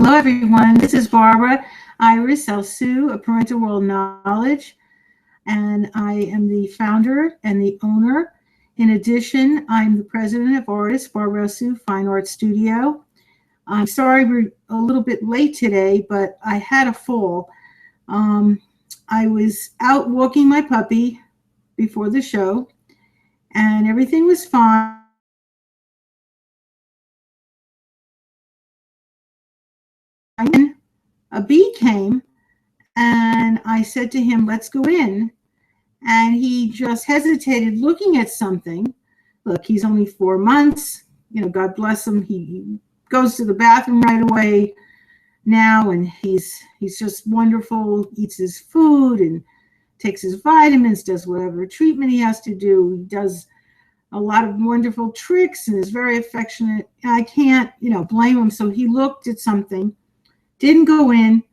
Hello, everyone. This is Barbara Iris Elsu of Parental World Knowledge, and I am the founder and the owner. In addition, I'm the president of Artists Barbara Elsu Fine Art Studio. I'm sorry we're a little bit late today, but I had a fall. I was out walking my puppy before the show, and everything was fine. And a bee came, and I said to him, "Let's go in." And he just hesitated, looking at something. Look, he's only 4 months. You know, God bless him. He goes to the bathroom right away now, and he's just wonderful. Eats his food and takes his vitamins, does whatever treatment he has to do. He does a lot of wonderful tricks and is very affectionate. I can't, blame him. So he looked at something, didn't go in.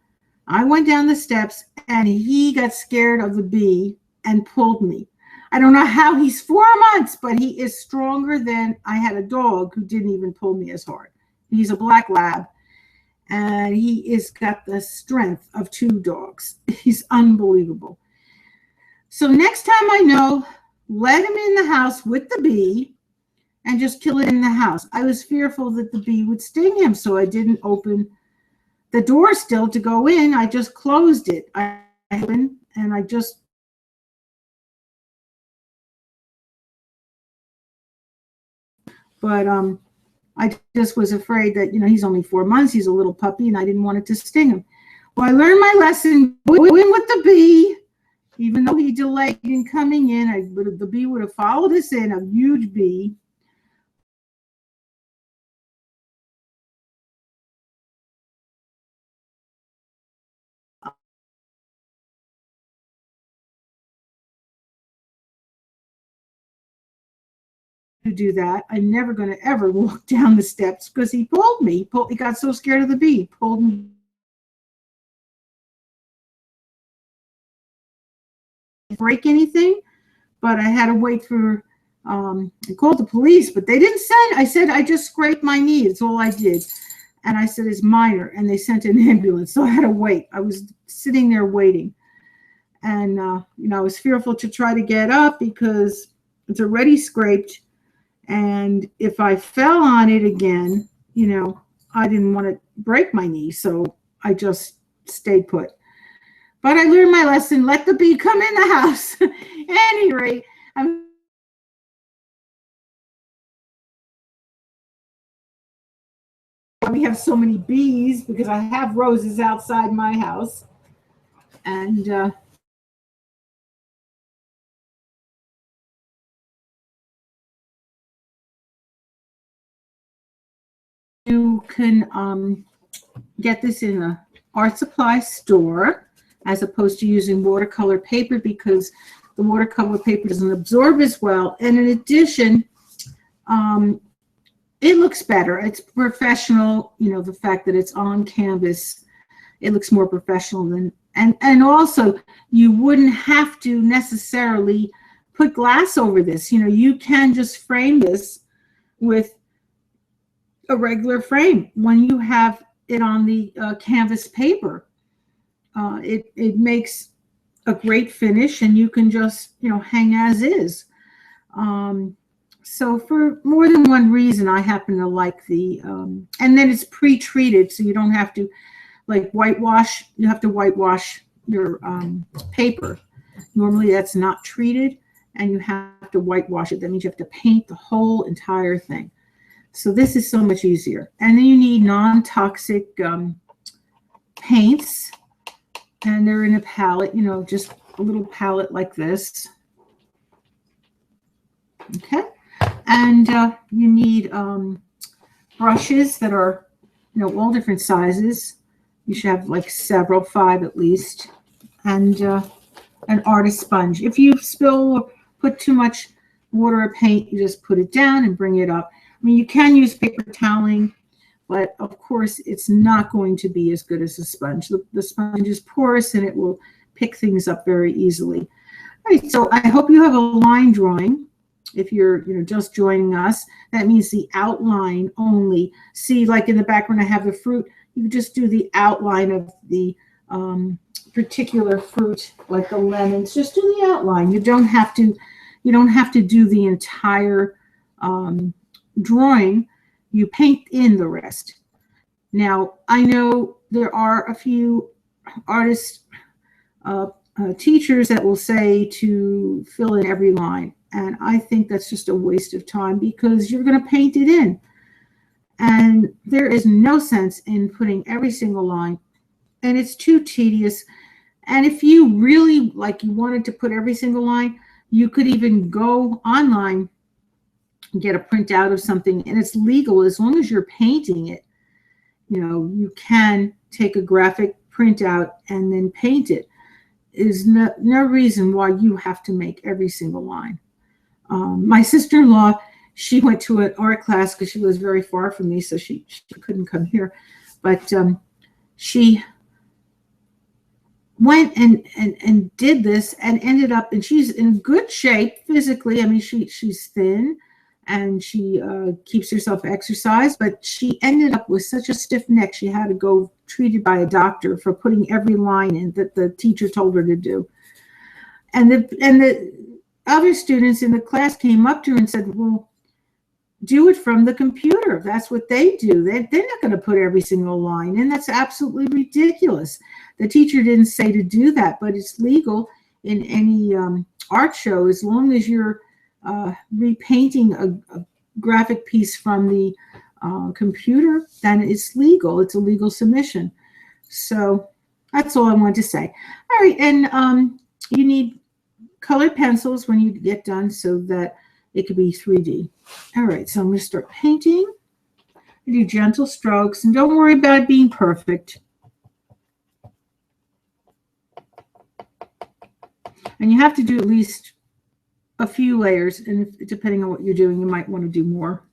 I went down the steps, and he got scared of the bee and pulled me. I don't know how he's 4 months, but he is stronger than I had a dog who didn't even pull me as hard. He's a black lab, and he is got the strength of 2 dogs. He's unbelievable. So next time I know, let him in the house with the bee and just kill it in the house. I was fearful that the bee would sting him, so I didn't open the door still to go in. I just closed it. I opened, and I just I just was afraid that, he's only 4 months. He's a little puppy, and I didn't want it to sting him. Well, I learned my lesson. Go in with the bee. Even though he delayed in coming in, the bee would have followed us in, a huge bee. To do that, I'm never going to ever walk down the steps because he pulled me. He got so scared of the bee, pulled me. Break anything, but I had to wait for. I called the police, but they didn't send. I said I just scraped my knee. It's all I did, and I said it's minor, and they sent an ambulance, so I had to wait. I was sitting there waiting, and I was fearful to try to get up because it's already scraped. And if I fell on it again, I didn't want to break my knee, so I just stayed put. But I learned my lesson. Let the bee come in the house. At any rate, we have so many bees because I have roses outside my house. And you can get this in an art supply store as opposed to using watercolor paper because the watercolor paper doesn't absorb as well. And in addition, it looks better. It's professional. The fact that it's on canvas, it looks more professional than, and also you wouldn't have to necessarily put glass over this. You can just frame this with a regular frame when you have it on the canvas paper. It makes a great finish, and you can just hang as is. So for more than one reason, I happen to like the and then it's pre-treated, so you don't have to whitewash. You have to whitewash your paper. Normally that's not treated, and you have to whitewash it. That means you have to paint the whole entire thing. So this is so much easier. And then you need non-toxic paints, and they're in a palette, just a little palette like this. Okay. And you need brushes that are, all different sizes. You should have several, 5 at least. And an artist sponge. If you spill or put too much water or paint, you just put it down and bring it up. I mean, you can use paper toweling, but of course it's not going to be as good as a sponge. The sponge is porous, and it will pick things up very easily. All right, so I hope you have a line drawing if you're just joining us, that means the outline only. See, like in the background I have the fruit. You just do the outline of the particular fruit, like the lemons. Just do the outline. You don't have to do the entire drawing. You paint in the rest. Now, I know there are a few artists, teachers that will say to fill in every line. And I think that's just a waste of time, because you're going to paint it in. And there is no sense in putting every single line. And it's too tedious. And if you really, you wanted to put every single line, you could even go online and get a printout of something. And it's legal as long as you're painting it. You can take a graphic printout and then paint it. There's no reason why you have to make every single line. My sister-in-law, she went to an art class because she was very far from me, so she couldn't come here. But she went and did this and ended up, and she's in good shape physically. I mean, she's thin and she keeps herself exercised, but she ended up with such a stiff neck, she had to go treated by a doctor for putting every line in that the teacher told her to do. And the other students in the class came up to her and said, well, do it from the computer. That's what they do. They're not going to put every single line in. That's absolutely ridiculous. The teacher didn't say to do that, but it's legal in any art show as long as you're repainting a graphic piece from the computer, then it's legal. It's a legal submission. So that's all I wanted to say. All right, and you need colored pencils when you get done so that it could be 3D. All right, so I'm going to start painting. I do gentle strokes, and don't worry about it being perfect. And you have to do at least a few layers, and depending on what you're doing, you might want to do more.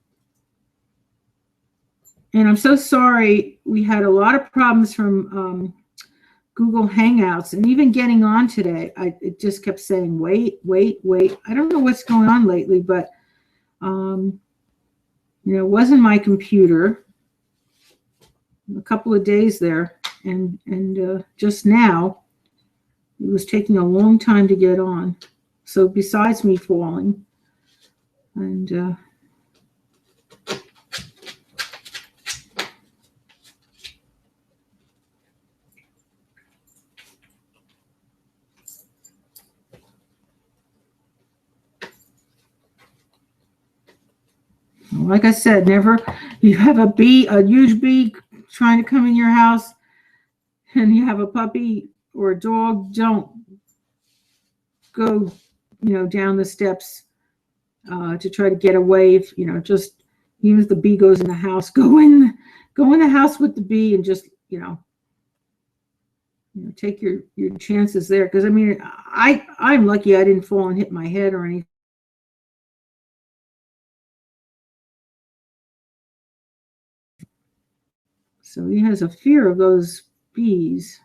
And I'm so sorry, we had a lot of problems from Google Hangouts, and even getting on today, it just kept saying, wait, wait, wait. I don't know what's going on lately, but it wasn't my computer. A couple of days there, and just now, it was taking a long time to get on. So besides me falling, and like I said, never, you have a huge bee trying to come in your house, and you have a puppy or a dog, don't go, down the steps to try to get away. Just, even if the bee goes in the house, go in the house with the bee and just, take your chances there. Because I mean, I'm lucky I didn't fall and hit my head or anything. So he has a fear of those bees.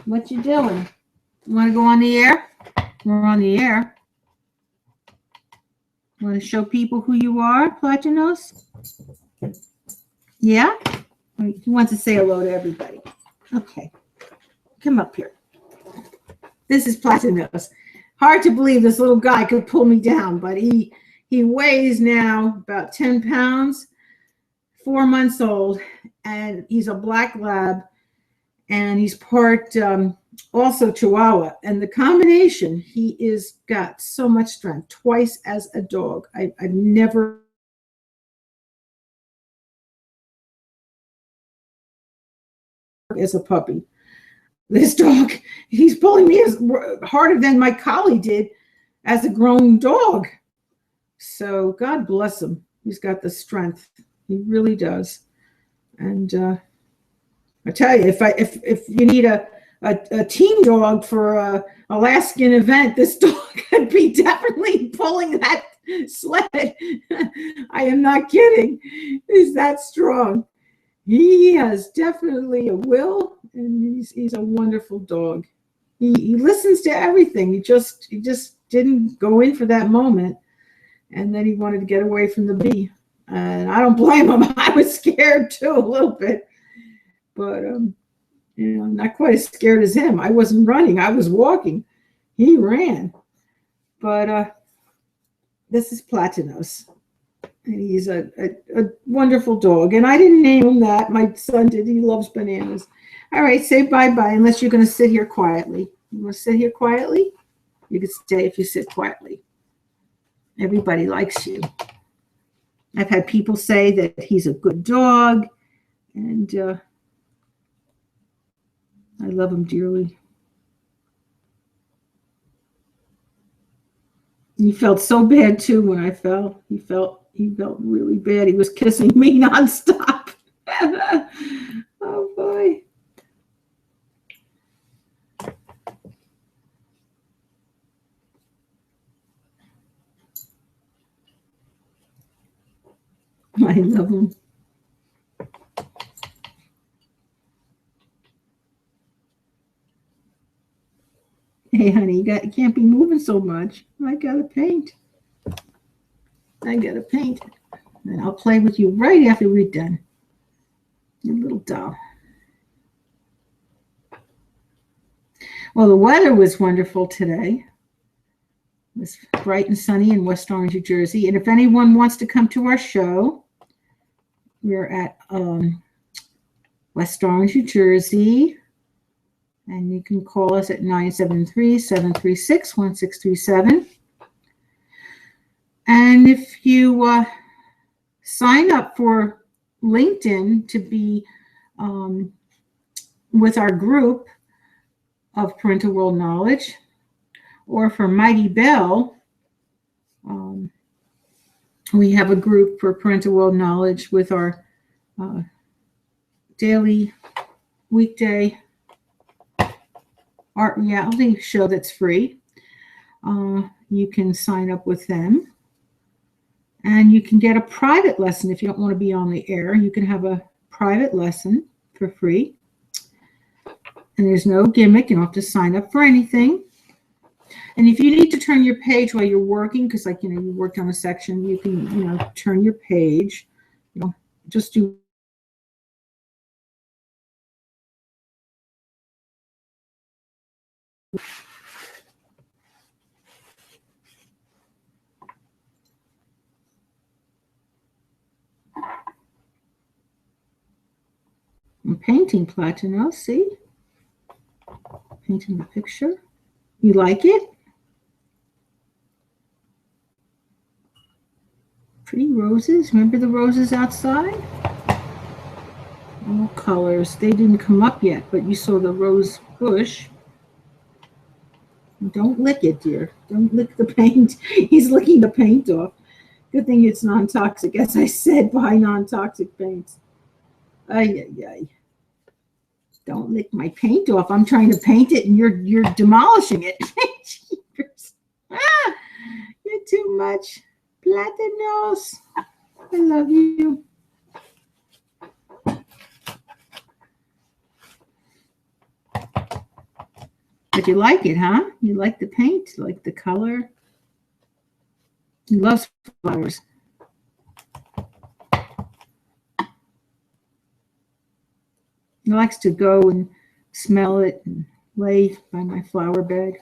What you doing? You want to go on the air? We're on the air. Want to show people who you are, Platinos? Yeah? He wants to say hello to everybody. Okay. Come up here. This is Platinos. Hard to believe this little guy could pull me down, but he weighs now about 10 pounds, 4 months old, and he's a black lab, and he's part also Chihuahua. And the combination, he is got so much strength, twice as a dog. I've never as a puppy. This dog, he's pulling me as harder than my collie did as a grown dog. So God bless him. He's got the strength. He really does. And I tell you, if you need a a team dog for a Alaskan event, this dog could be definitely pulling that sled. I am not kidding. He's that strong. He has definitely a will, and he's a wonderful dog. He listens to everything. He just didn't go in for that moment, and then he wanted to get away from the bee. And I don't blame him. I was scared too a little bit, but not quite as scared as him. I wasn't running. I was walking. He ran. But this is Platinos. And he's a wonderful dog. And I didn't name him that. My son did. He loves bananas. All right, say bye-bye unless you're going to sit here quietly. You want to sit here quietly? You can stay if you sit quietly. Everybody likes you. I've had people say that he's a good dog, and I love him dearly. He felt so bad too when I fell. He felt really bad. He was kissing me nonstop. Oh boy. I love him. Hey, honey, you can't be moving so much. I gotta paint. And I'll play with you right after we're done. Your little doll. Well, the weather was wonderful today. It was bright and sunny in West Orange, New Jersey. And if anyone wants to come to our show, we're at West Orange, New Jersey. And you can call us at 973-736-1637. And if you sign up for LinkedIn to be with our group of Parental World Knowledge, or for Mighty Bell, we have a group for Parental World Knowledge with our daily, weekday art reality show that's free. You can sign up with them, and you can get a private lesson if you don't want to be on the air. You can have a private lesson for free, and there's no gimmick. You don't have to sign up for anything. And if you need to turn your page while you're working, because you worked on a section, you can turn your page. Just do. I'm painting Platino, see? Painting the picture. You like it? Pretty roses. Remember the roses outside? All colors. They didn't come up yet, but you saw the rose bush. Don't lick it, dear. Don't lick the paint. He's licking the paint off. Good thing it's non-toxic, as I said, buy non-toxic paints. Ay, ay, ay. Don't lick my paint off. I'm trying to paint it, and you're demolishing it. You're too much. Platinos. I love you. But you like it, huh? You like the paint? You like the color? He loves flowers. He likes to go and smell it and lay by my flower bed.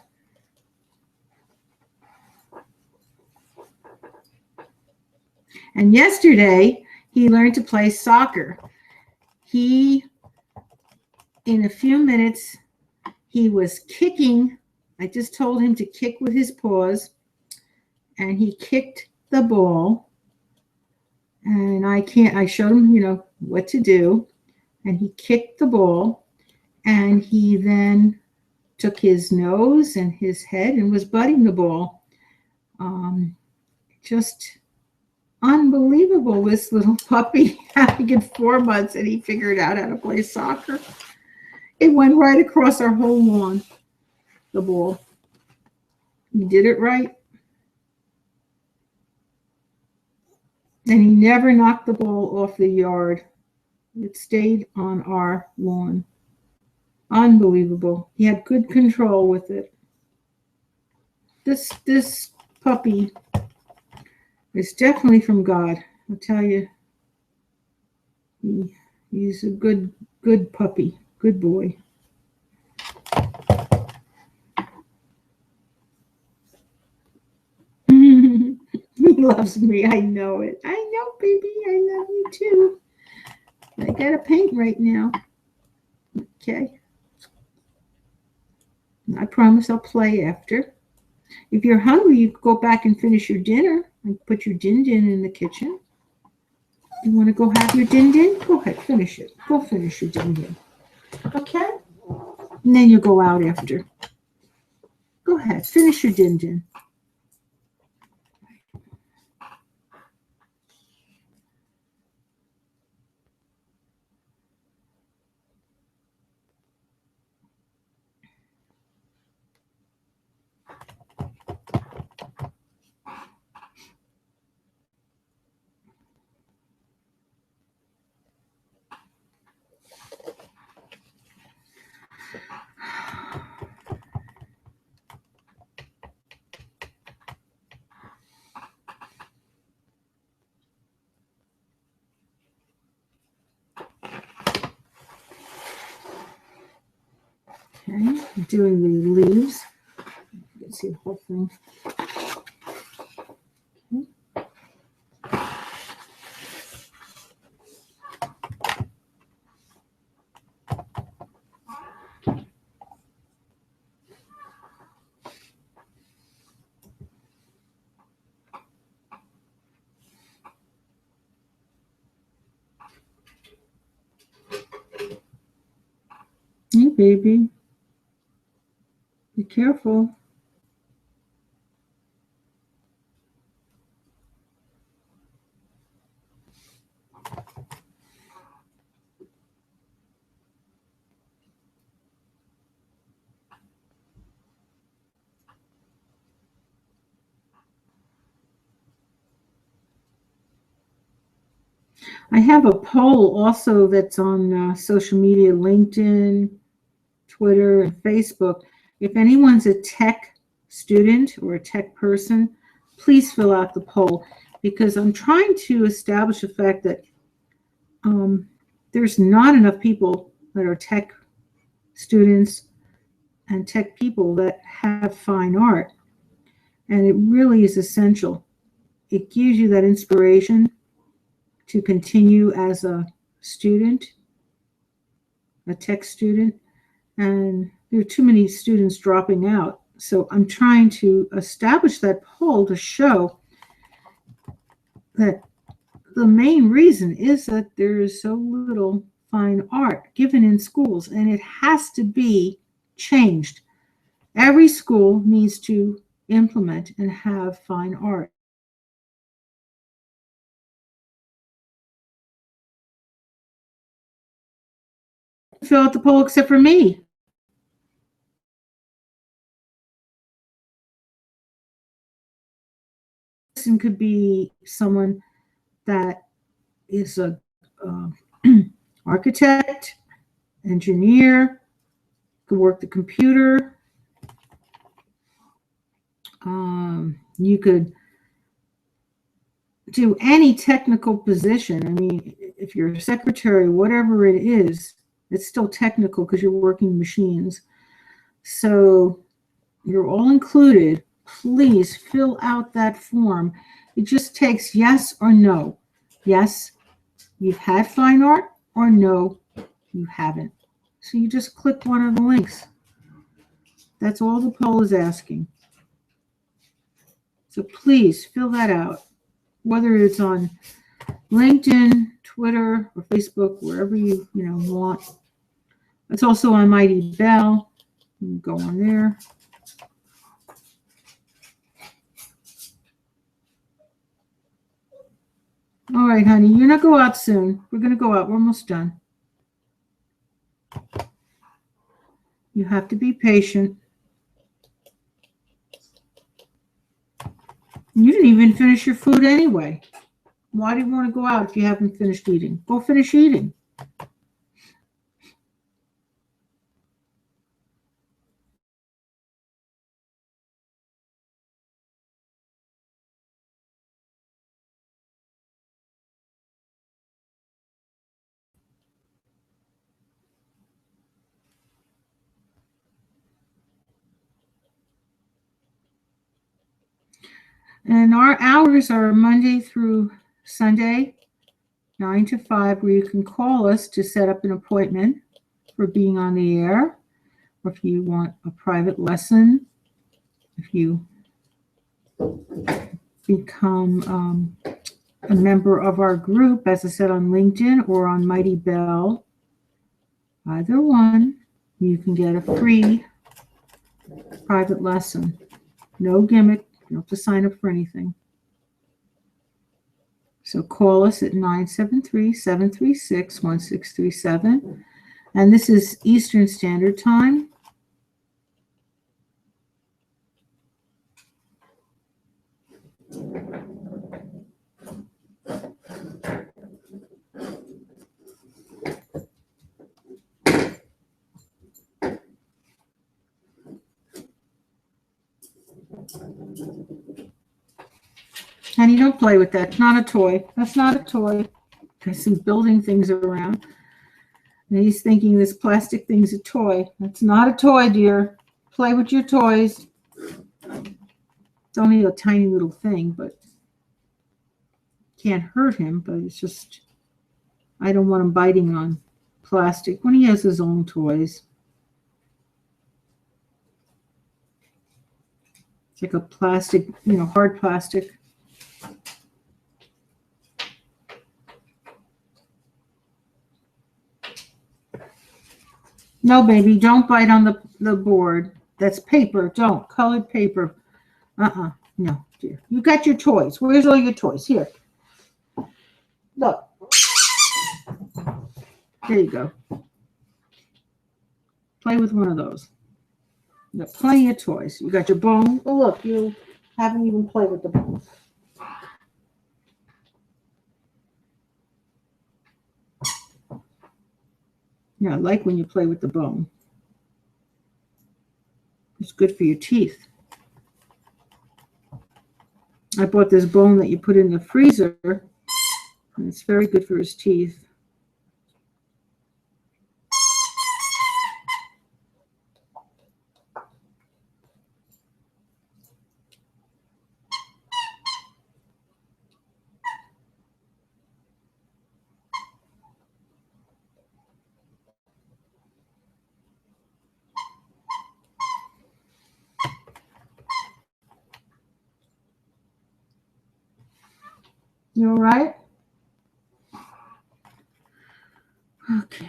And yesterday, he learned to play soccer. In a few minutes, he was kicking. I just told him to kick with his paws, and he kicked the ball. And I showed him, what to do. And he kicked the ball, and he then took his nose and his head and was butting the ball. Just unbelievable, this little puppy having it 4 months, and he figured out how to play soccer. It went right across our whole lawn, the ball. You did it right. And he never knocked the ball off the yard. It stayed on our lawn. Unbelievable. He had good control with it. This puppy is definitely from God. I'll tell you. He's a good puppy. Good boy. He loves me. I know it. I know, baby. I love you too. I gotta paint right now. Okay. I promise I'll play after. If you're hungry, you can go back and finish your dinner and put your din-din in the kitchen. You want to go have your din-din? Go ahead, finish it. Go finish your din-din. Okay? And then you go out after. Go ahead, finish your din-din. Okay, I'm doing the leaves. You can see the whole thing. Hey, baby. Be careful. I have a poll also that's on social media, LinkedIn, Twitter, and Facebook. If anyone's a tech student or a tech person, please fill out the poll, because I'm trying to establish the fact that there's not enough people that are tech students and tech people that have fine art. And it really is essential. It gives you that inspiration to continue as a student, a tech student. And there are too many students dropping out. So I'm trying to establish that poll to show that the main reason is that there is so little fine art given in schools, and it has to be changed. Every school needs to implement and have fine art. Fill out the poll except for me. Person could be someone that is a architect, engineer, could work the computer. You could do any technical position. I mean, if you're a secretary, whatever it is, it's still technical because you're working machines. So you're all included. Please fill out that form. It just takes yes or no. Yes, you've had fine art, or no, you haven't. So you just click one of the links. That's all the poll is asking. So please fill that out, whether it's on LinkedIn, Twitter, or Facebook, wherever you want. It's also on Mighty Bell. You can go on there. All right, honey, you're gonna go out soon. We're gonna go out. We're almost done. You have to be patient. You didn't even finish your food anyway. Why do you want to go out if you haven't finished eating? Go finish eating. And our hours are Monday through Sunday, 9 to 5, where you can call us to set up an appointment for being on the air, or if you want a private lesson, if you become a member of our group, as I said, on LinkedIn or on Mighty Bell, either one, you can get a free private lesson. No gimmick. You don't have to sign up for anything. So call us at 973-736-1637. And this is Eastern Standard Time. Honey, don't play with that. It's not a toy. That's not a toy. There's some building things around. And he's thinking this plastic thing's a toy. That's not a toy, dear. Play with your toys. It's only a tiny little thing, but can't hurt him. But it's just, I don't want him biting on plastic when he has his own toys. It's like a plastic, hard plastic. No, baby, don't bite on the board. That's paper. Don't. Colored paper. No, dear. You got your toys. Where's all your toys? Here. Look. There you go. Play with one of those. You got plenty of toys. You got your bone. Oh, look, you haven't even played with the bone. Yeah, I like when you play with the bone. It's good for your teeth. I bought this bone that you put in the freezer, and it's very good for his teeth. You all right? Okay.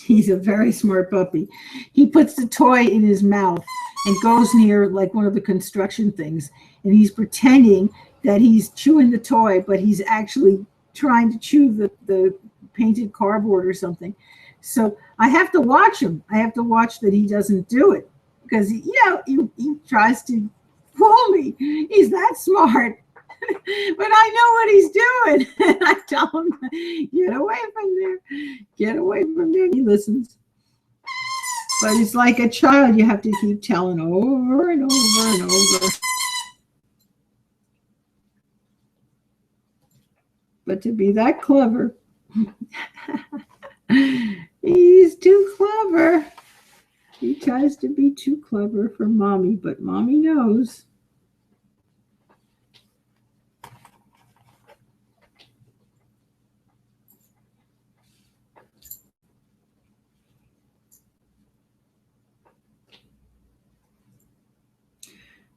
He's a very smart puppy. He puts the toy in his mouth and goes near like one of the construction things, and he's pretending that he's chewing the toy, but he's actually trying to chew the painted cardboard or something. So I have to watch him. I have to watch that he doesn't do it, because he tries to fool me. He's that smart. But I know what he's doing. And I tell him, get away from there. Get away from there. He listens. But it's like a child. You have to keep telling over and over and over. But to be that clever, he's too clever. He tries to be too clever for mommy, but mommy knows.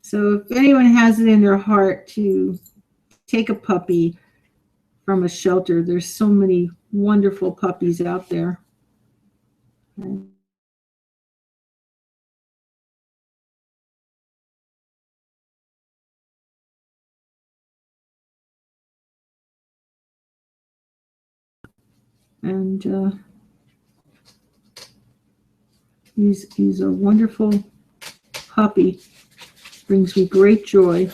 So if anyone has it in their heart to take a puppy from a shelter, there's so many wonderful puppies out there. And he's a wonderful puppy. Brings me great joy.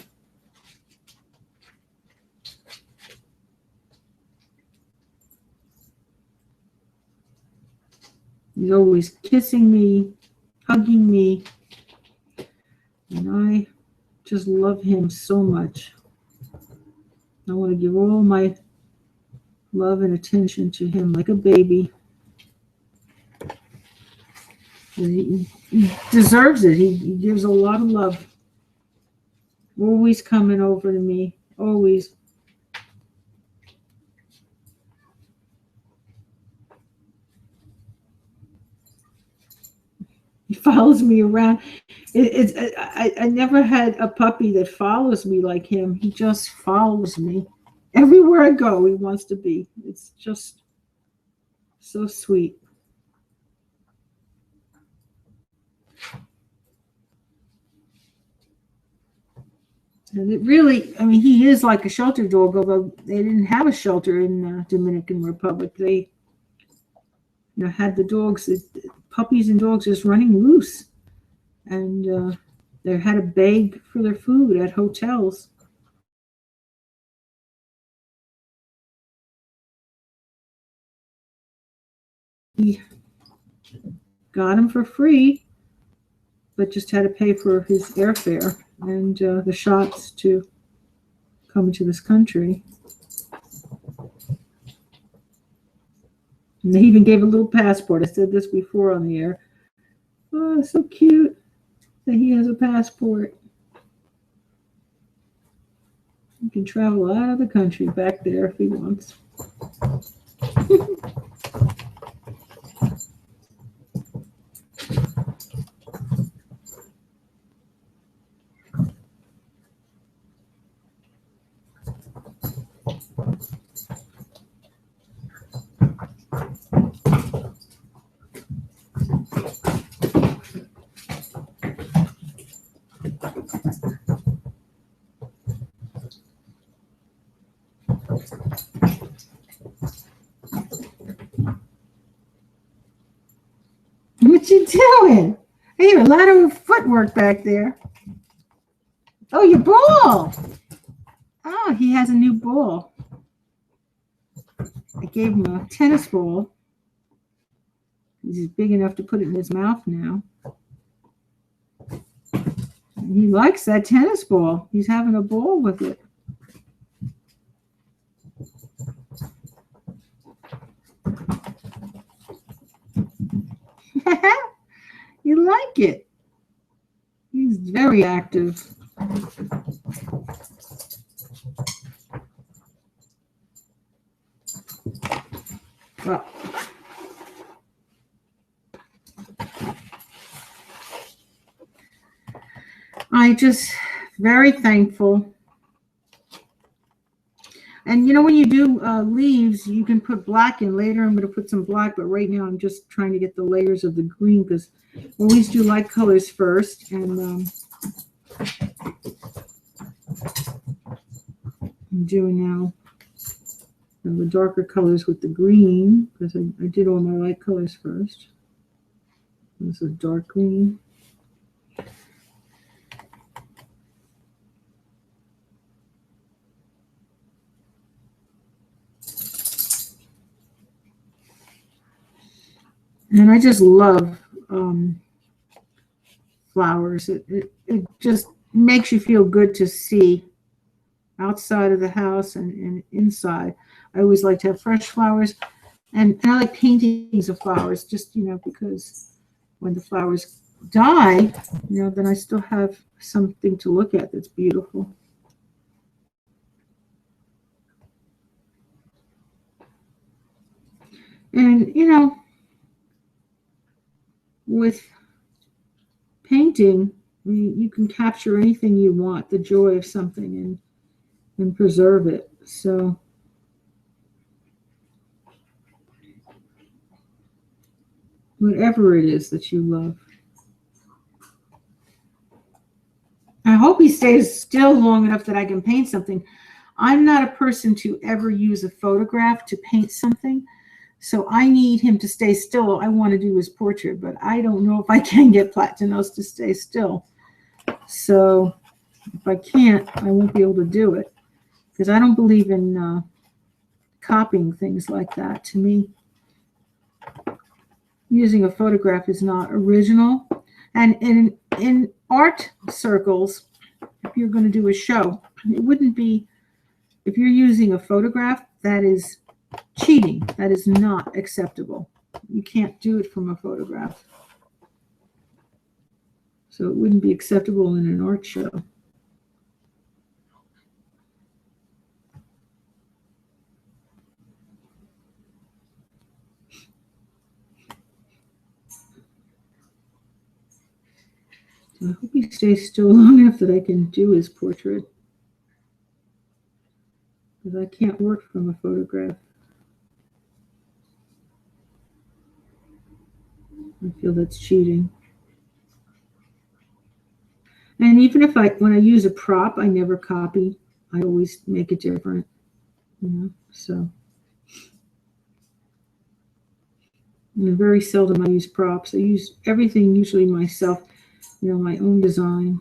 He's always kissing me, hugging me, and I just love him so much. I want to give all my love and attention to him like a baby. He deserves it. He gives a lot of love. Always coming over to me. Always. He follows me around. I never had a puppy that follows me like him. He just follows me. Everywhere I go, he wants to be. It's just so sweet. And it really, I mean, he is like a shelter dog, although they didn't have a shelter in Dominican Republic. They had the dogs, puppies and dogs just running loose. And they had a bag for their food at hotels. He got him for free, but just had to pay for his airfare and the shots to come into this country. And they even gave a little passport. I said this before on the air. Oh, so cute that he has a passport. He can travel out of the country back there if he wants. What you doing? I hear a lot of footwork back there. Oh, your ball. Oh, he has a new ball. I gave him a tennis ball. He's big enough to put it in his mouth now. And he likes that tennis ball. He's having a ball with it. You like it. He's very active. Well, I just very thankful. And when you do leaves, you can put black in later. I'm going to put some black, but right now I'm just trying to get the layers of the green because I always do light colors first. And I'm doing now the darker colors with the green because I did all my light colors first. This is dark green. And I just love flowers. It just makes you feel good to see outside of the house and inside. I always like to have fresh flowers. And I like paintings of flowers just, because when the flowers die, then I still have something to look at that's beautiful. And, with painting, you can capture anything you want, the joy of something, and preserve it. So whatever it is that you love. I hope he stays still long enough that I can paint something. I'm not a person to ever use a photograph to paint something. So I need him to stay still. I want to do his portrait, but I don't know if I can get Platinos to stay still. So if I can't, I won't be able to do it, because I don't believe in copying things like that. To me, using a photograph is not original. And in art circles, if you're going to do a show, it wouldn't be, if you're using a photograph, that is cheating. That is not acceptable. You can't do it from a photograph. So it wouldn't be acceptable in an art show. So I hope he stays still long enough that I can do his portrait, because I can't work from a photograph. I feel that's cheating. And even if when I use a prop, I never copy. I always make it different, so. And very seldom I use props. I use everything usually myself, my own design.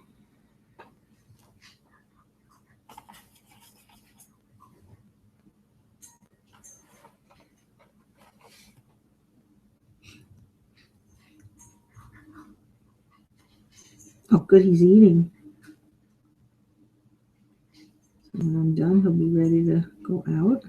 Oh, good, he's eating. When I'm done, he'll be ready to go out.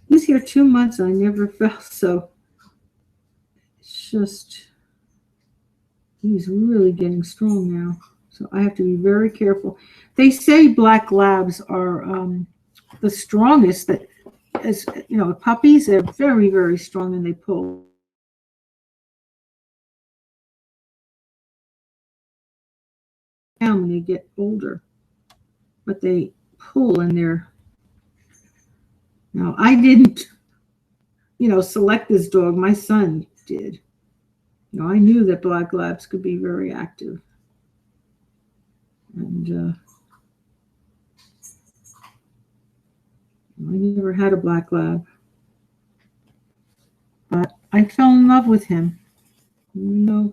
He's here 2 months. I never felt so. It's just, he's really getting strong now. So I have to be very careful. They say black labs are the strongest. That, as puppies, they're very, very strong, and they pull. When they get older, but they pull, and they're. Now, I didn't, select this dog. My son did. I knew that black labs could be very active. And I never had a black lab. But I fell in love with him. They're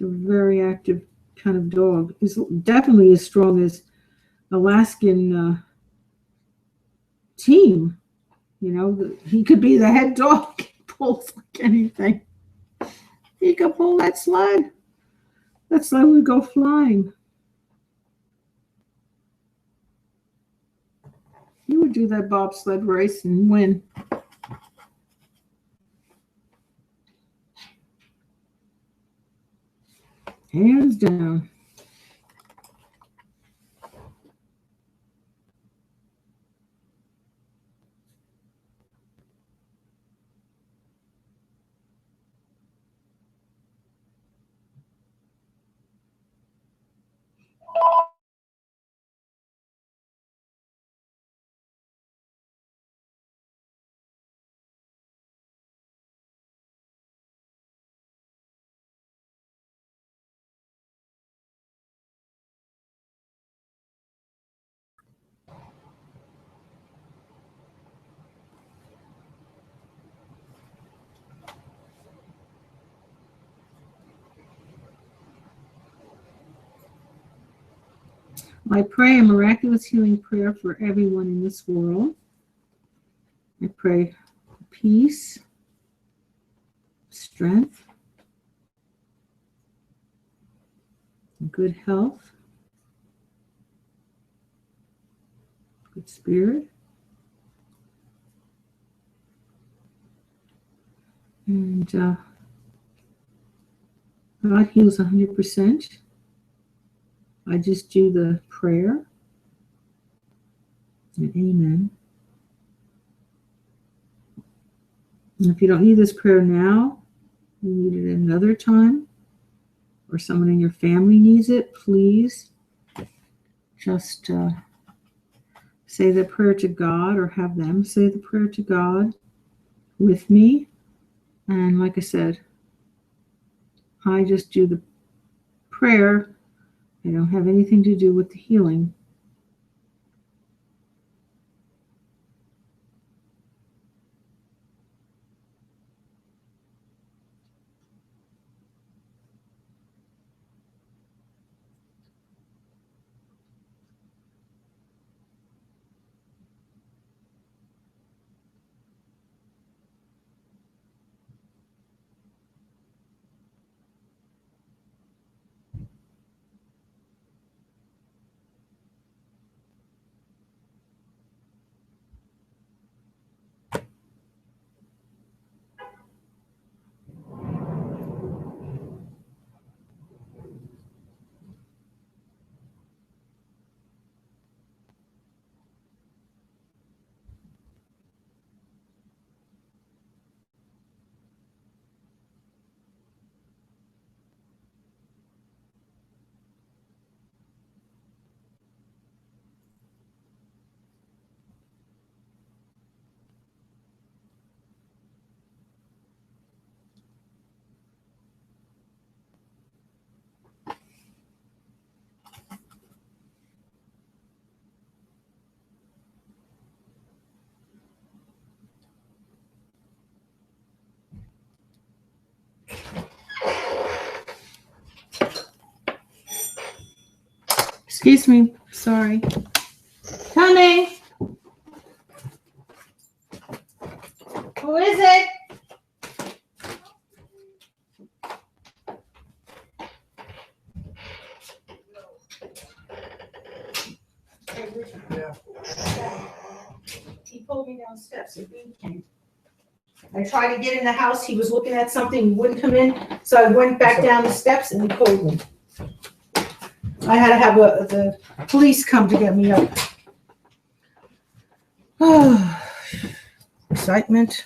a very active kind of dog. He's definitely as strong as Alaskan team. He could be the head dog. He pulls like anything. He could pull that sled. That sled would go flying. He would do that bobsled race and win. Hands down. I pray a miraculous healing prayer for everyone in this world. I pray for peace, strength, good health, good spirit, and God heals 100%. I just do the prayer, and amen. And if you don't need this prayer now, you need it another time, or someone in your family needs it, please just say the prayer to God, or have them say the prayer to God with me. And like I said, I just do the prayer. I don't have anything to do with the healing. Excuse me, sorry. Coming. Who is it? Yeah. He pulled me down steps. I tried to get in the house. He was looking at something, he wouldn't come in. So I went back down the steps and he pulled me. I had to have the police come to get me up. Oh, excitement.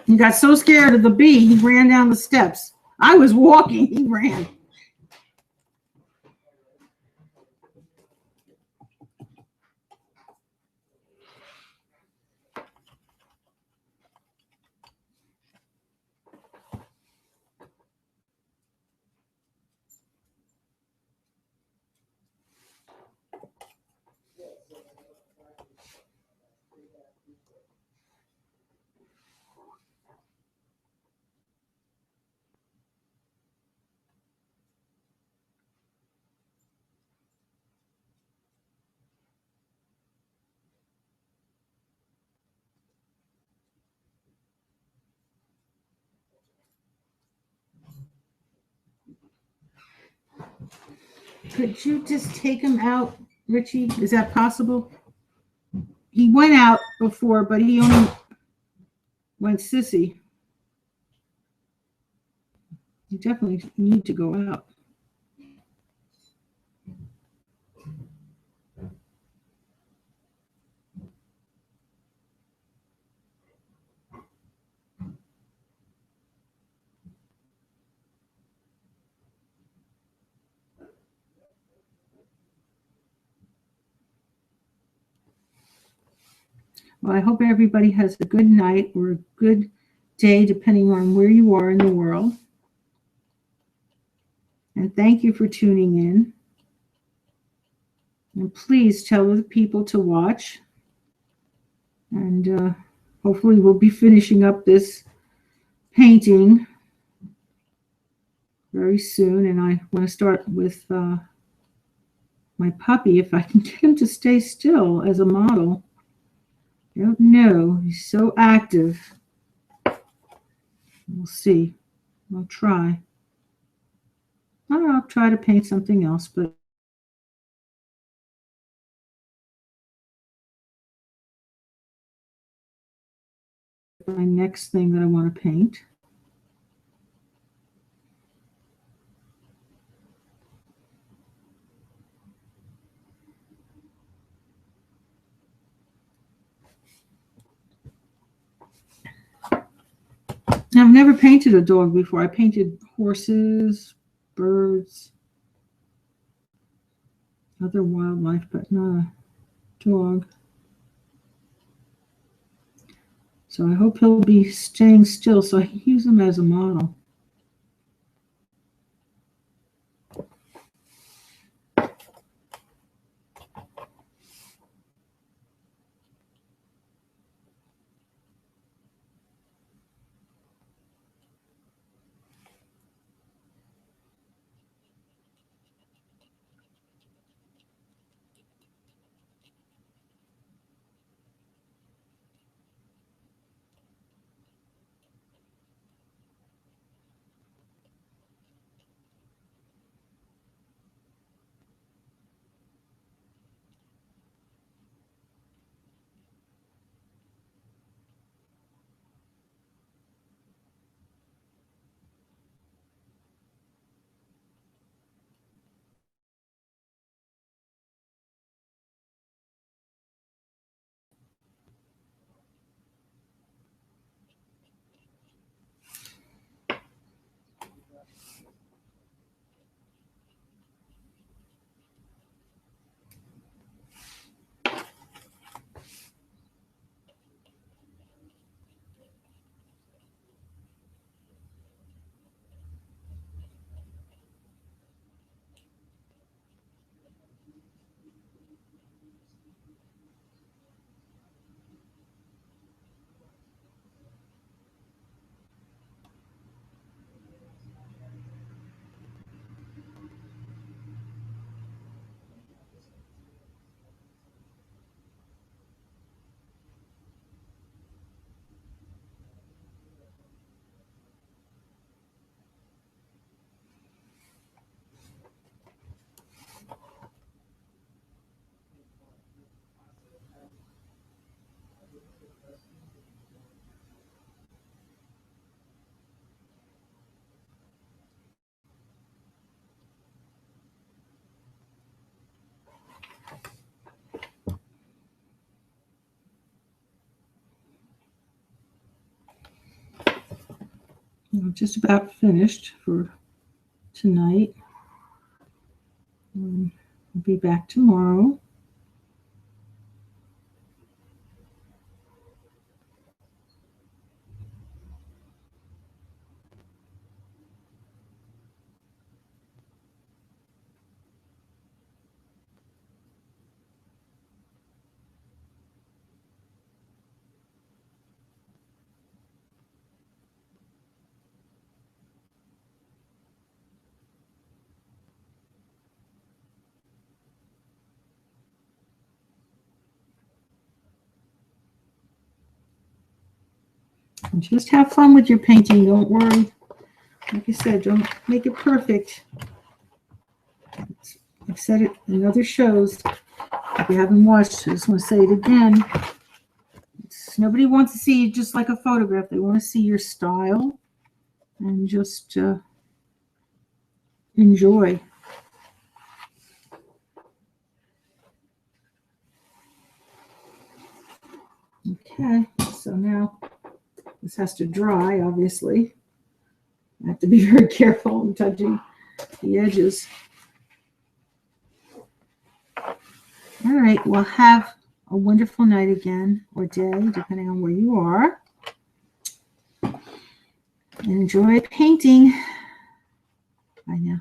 He got so scared of the bee, he ran down the steps. I was walking, he ran. Could you just take him out, Richie? Is that possible? He went out before, but he only went sissy. You definitely need to go out. Well, I hope everybody has a good night or a good day, depending on where you are in the world. And thank you for tuning in. And please tell other people to watch. And hopefully we'll be finishing up this painting very soon. And I want to start with my puppy, if I can get him to stay still as a model. I don't know. He's so active. We'll see. I'll try. I'll try to paint something else, but my next thing that I want to paint. Now, I've never painted a dog before. I painted horses, birds, other wildlife, but not a dog. So I hope he'll be staying still so I can use him as a model. I'm just about finished for tonight. I'll be back tomorrow. And just have fun with your painting. Don't worry. Like I said, don't make it perfect. I've said it in other shows. If you haven't watched, I just want to say it again. Nobody wants to see you just like a photograph. They want to see your style and just enjoy. Okay, so now this has to dry, obviously. I have to be very careful in touching the edges. All right, well, have a wonderful night again, or day, depending on where you are. And enjoy painting. Bye now.